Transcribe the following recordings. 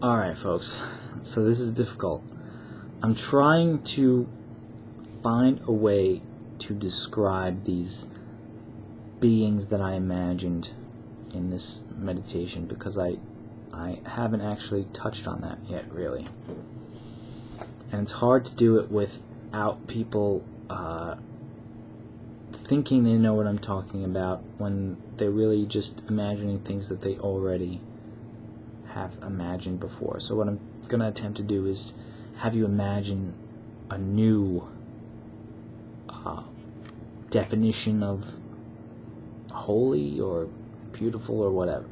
Alright, folks, so this is difficult. I'm trying to find a way to describe these beings that I imagined in this meditation, because I haven't actually touched on that yet, really. And it's hard to do it without people thinking they know what I'm talking about when they're really just imagining things that they already have imagined before. So what I'm going to attempt to do is have you imagine a new definition of holy or beautiful or whatever.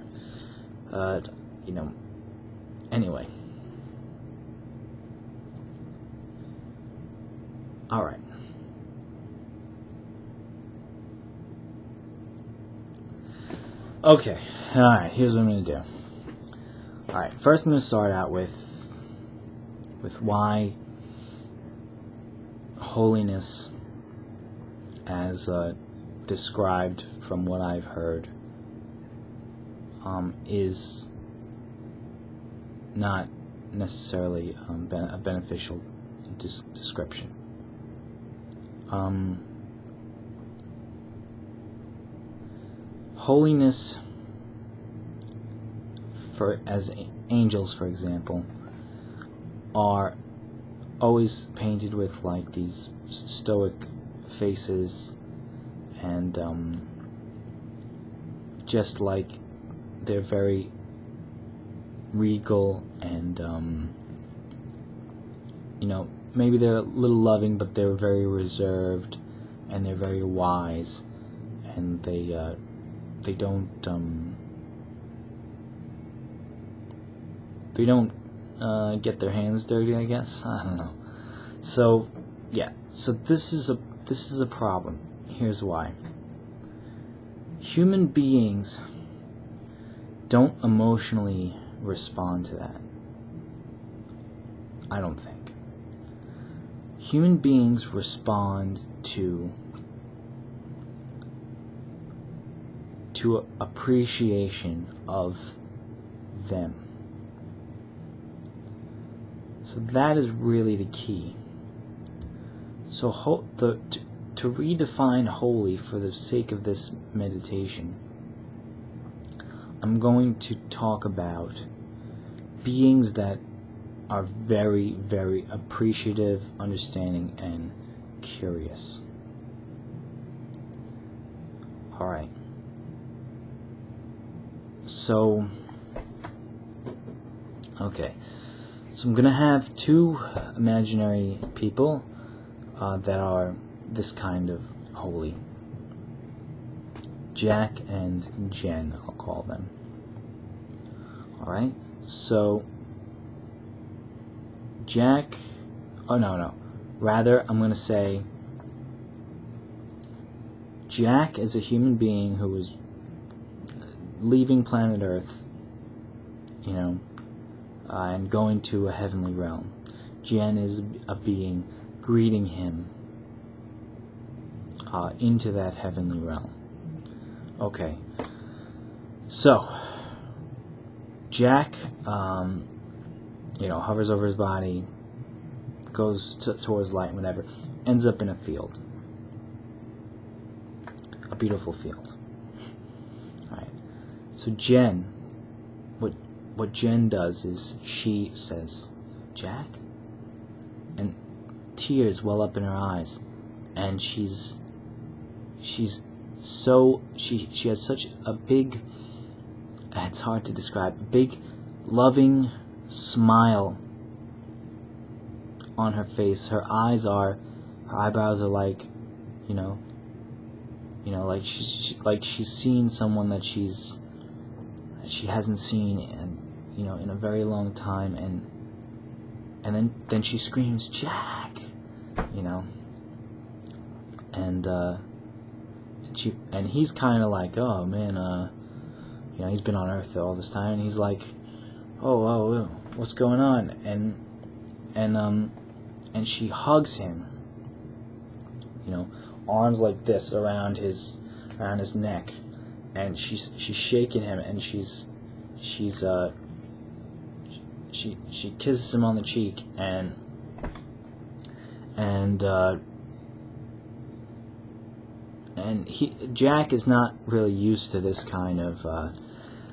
Anyway. Alright. Okay. Alright, here's what I'm going to do. Alright, first I'm going to start out with why holiness, as described from what I've heard, is not necessarily a beneficial description. Holiness, as angels, for example, are always painted with like these stoic faces, and just like they're very regal, and maybe they're a little loving, but they're very reserved, and they're very wise, and they don't get their hands dirty, I guess. I don't know. So yeah, so this is a problem. Here's why. Human beings don't emotionally respond to that. I don't think. Human beings respond to appreciation of them. So that is really the key. So to redefine holy for the sake of this meditation, I'm going to talk about beings that are very, very appreciative, understanding, and curious. Alright. So, okay. So I'm going to have two imaginary people that are this kind of holy. Jack and Jen, I'll call them. Alright, so Jack, rather I'm going to say Jack is a human being who is leaving planet Earth, and going to a heavenly realm. Jen is a being greeting him into that heavenly realm. Okay, so Jack, hovers over his body, goes towards light, whatever, ends up in a field, a beautiful field. All right. So Jen, what Jen does is she says, "Jack," and tears well up in her eyes, and she has such a big, it's hard to describe, a big loving smile on her face. Her eyebrows are like, like she's seen someone that she hasn't seen in a very long time, and then she screams, "Jack," and he's kind of like, oh man, he's been on Earth all this time, and he's like, oh, what's going on? And she hugs him, arms like this around his neck, and she's shaking him, and she's she's she kisses him on the cheek, and Jack is not really used to this kind of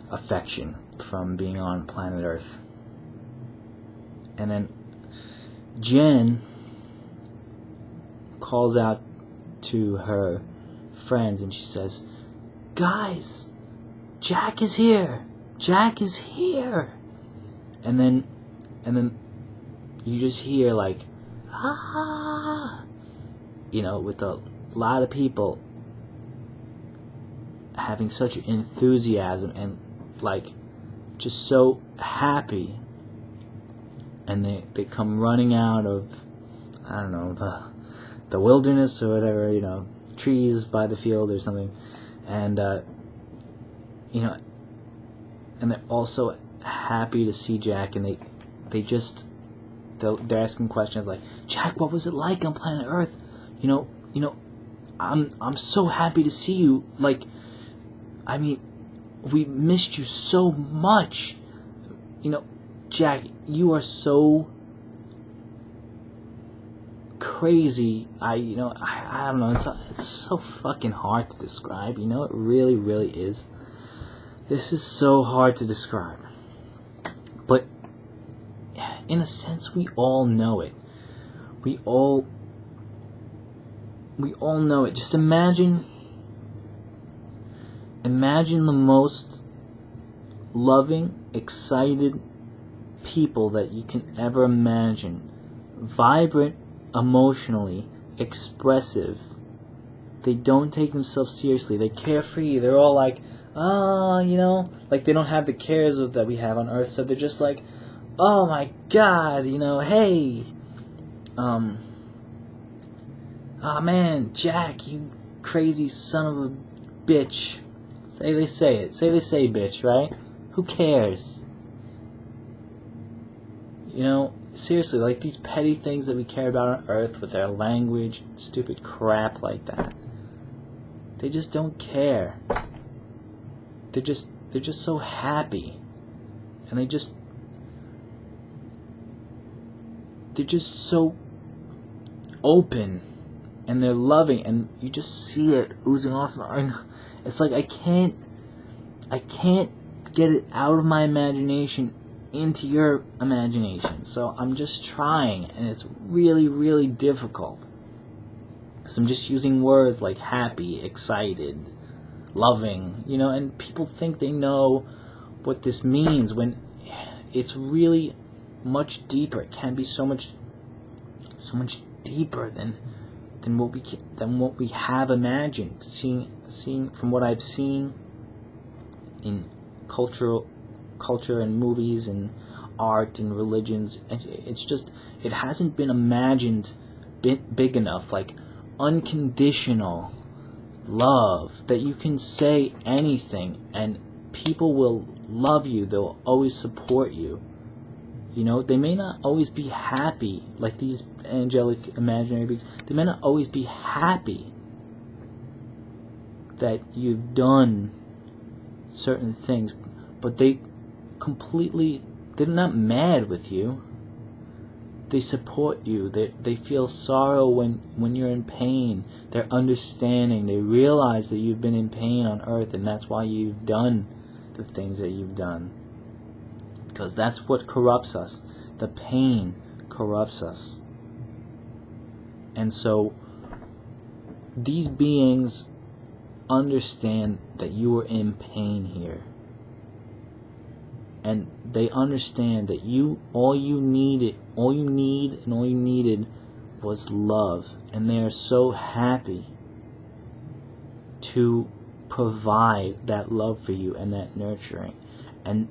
affection from being on planet Earth. And then Jen calls out to her friends and she says, "Guys, Jack is here! Jack is here!" And then you just hear like, ah, with a lot of people having such enthusiasm and like just so happy, and they come running out of, I don't know, the wilderness or whatever, trees by the field or something, and and they're also happy to see Jack, and they're asking questions like, "Jack, what was it like on planet Earth? I'm so happy to see you. Like, I mean, we missed you so much. Jack, you are so crazy. I don't know. It's so fucking hard to describe. It really, really is. This is so hard to describe. But in a sense, we all know it. We all know it. Just imagine the most loving, excited people that you can ever imagine. Vibrant, emotionally, expressive. They don't take themselves seriously. They're carefree. They're all like, like they don't have the cares that we have on Earth, so they're just like, oh my God, hey, man, Jack, you crazy son of a bitch. Say they say bitch, right? Who cares? Seriously, like these petty things that we care about on Earth with our language, stupid crap like that. They just don't care. They're just so happy, and they're just so open, and they're loving, and you just see it oozing off. It's like I can't get it out of my imagination into your imagination. So I'm just trying, and it's really, really difficult. So I'm just using words like happy, excited, loving, and people think they know what this means when it's really much deeper. It can be so much deeper than what we have imagined. Seeing from what I've seen in culture and movies and art and religions, it hasn't been imagined big enough, like unconditional love, that you can say anything and people will love you. They'll always support you. They may not always be happy, like these angelic imaginary beings. They may not always be happy that you've done certain things, but they're not mad with you. They support you. They feel sorrow when you're in pain. They're understanding. They realize that you've been in pain on Earth, and that's why you've done the things that you've done. Because that's what corrupts us. The pain corrupts us. And so these beings understand that you are in pain here. And they understand that all you needed was love. And they are so happy to provide that love for you and that nurturing. And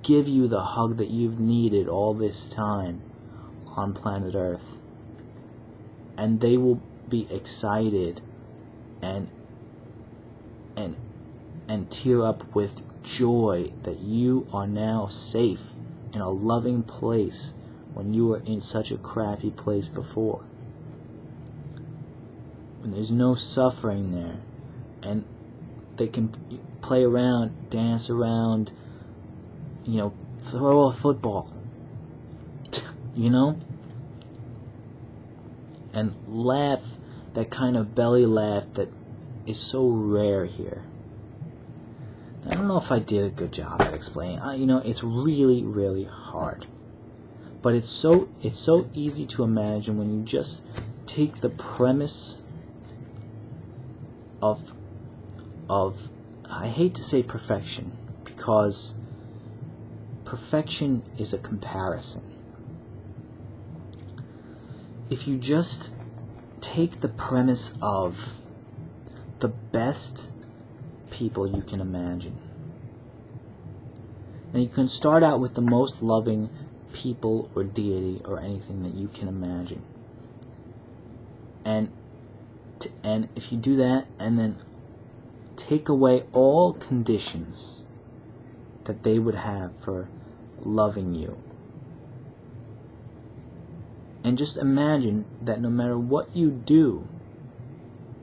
give you the hug that you've needed all this time on planet Earth. And they will be excited and tear up with joy that you are now safe in a loving place when you were in such a crappy place before. When there's no suffering there, and they can play around, dance around, throw a football, and laugh, that kind of belly laugh that is so rare here. I don't know if I did a good job at explaining. It's really, really hard. But it's so easy to imagine when you just take the premise of I hate to say perfection, because perfection is a comparison. If you just take the premise of the best people you can imagine, and you can start out with the most loving people or deity or anything that you can imagine, and if you do that and then take away all conditions that they would have for loving you, and just imagine that no matter what you do,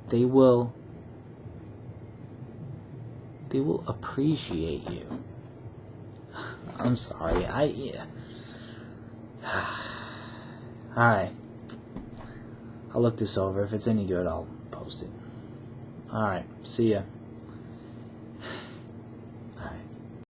they will appreciate you. I'm sorry, Alright, I'll look this over. If it's any good, I'll post it. Alright, see ya.